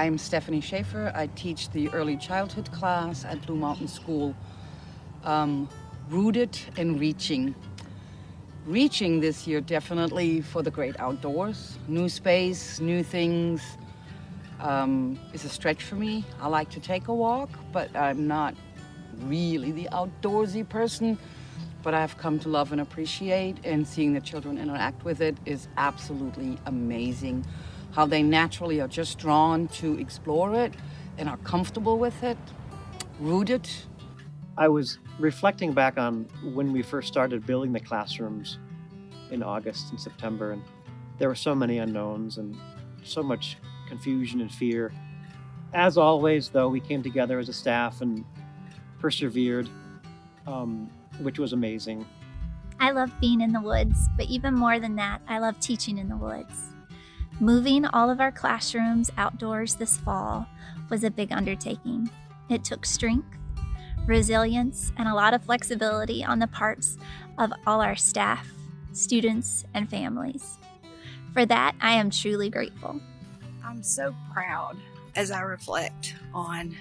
I'm Stephanie Schaefer. I teach the early childhood class at Blue Mountain School. Rooted and reaching. Reaching this year definitely for the great outdoors. New space, new things is a stretch for me. I like to take a walk, but I'm not really the outdoorsy person. But I've come to love and appreciate, and seeing the children interact with it is absolutely amazing. How they naturally are just drawn to explore it and are comfortable with it, rooted. I was reflecting back on when we first started building the classrooms in August and September, and there were so many unknowns and so much confusion and fear. As always, though, we came together as a staff and persevered, which was amazing. I love being in the woods, but even more than that, I love teaching in the woods. Moving all of our classrooms outdoors this fall was a big undertaking. It took strength, resilience, and a lot of flexibility on the parts of all our staff, students, and families. For that, I am truly grateful. I'm so proud as I reflect on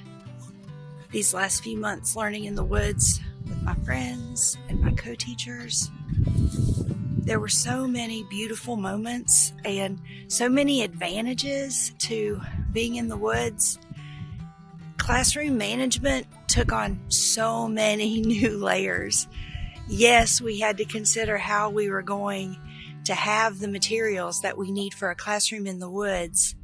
these last few months learning in the woods with my friends and my co-teachers. There were so many beautiful moments and so many advantages to being in the woods. Classroom management took on so many new layers. Yes, we had to consider how we were going to have the materials that we need for a classroom in the woods.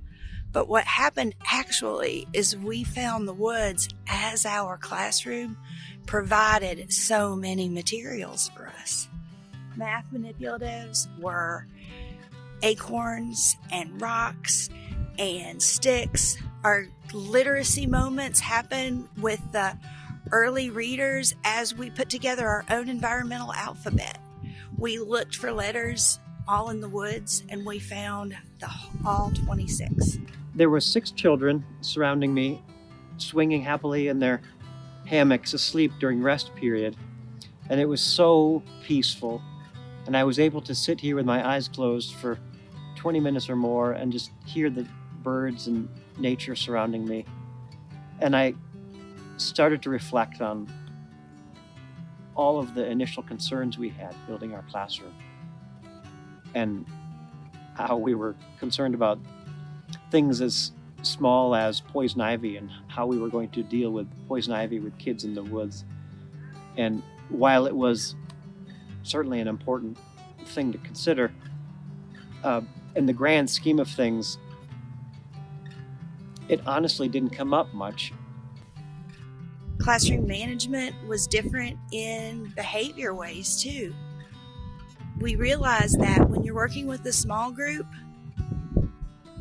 But what happened actually is we found the woods as our classroom provided so many materials for us. Math manipulatives were acorns and rocks and sticks. Our literacy moments happen with the early readers as we put together our own environmental alphabet. We looked for letters all in the woods, and we found all 26. There were 6 children surrounding me, swinging happily in their hammocks asleep during rest period, and it was so peaceful. And I was able to sit here with my eyes closed for 20 minutes or more and just hear the birds and nature surrounding me. And I started to reflect on all of the initial concerns we had building our classroom and how we were concerned about things as small as poison ivy and how we were going to deal with poison ivy with kids in the woods. And while it was certainly an important thing to consider, in the grand scheme of things, it honestly didn't come up much. Classroom management was different in behavior ways too. We realized that when you're working with a small group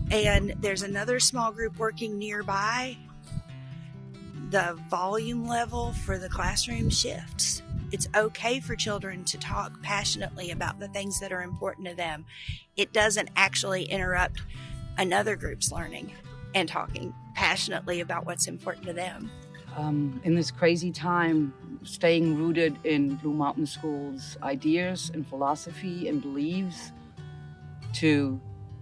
and there's another small group working nearby, the volume level for the classroom shifts. It's okay for children to talk passionately about the things that are important to them. It doesn't actually interrupt another group's learning and talking passionately about what's important to them. In this crazy time, staying rooted in Blue Mountain School's ideas and philosophy and beliefs to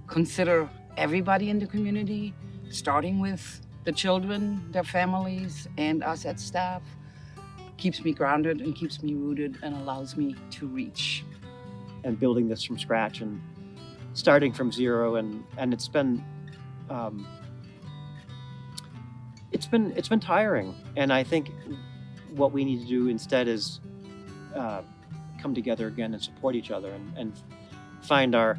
consider everybody in the community, starting with the children, their families, and us as staff, keeps me grounded and keeps me rooted and allows me to reach. And building this from scratch and starting from zero, and it's been tiring. And I think what we need to do instead is come together again and support each other and find our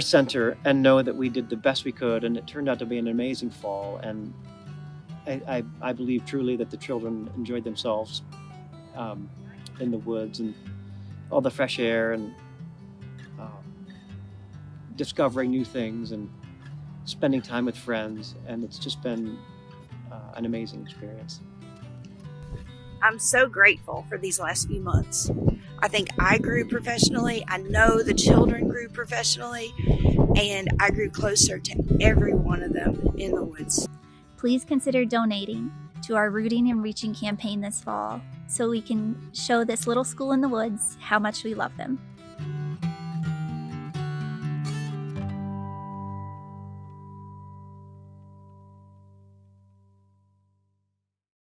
center and know that we did the best we could, and it turned out to be an amazing fall. And I believe truly that the children enjoyed themselves in the woods and all the fresh air and discovering new things and spending time with friends. And it's just been an amazing experience. I'm so grateful for these last few months. I think I grew professionally. I know the children grew professionally, and I grew closer to every one of them in the woods. Please consider donating to our Rooting and Reaching campaign this fall so we can show this little school in the woods how much we love them.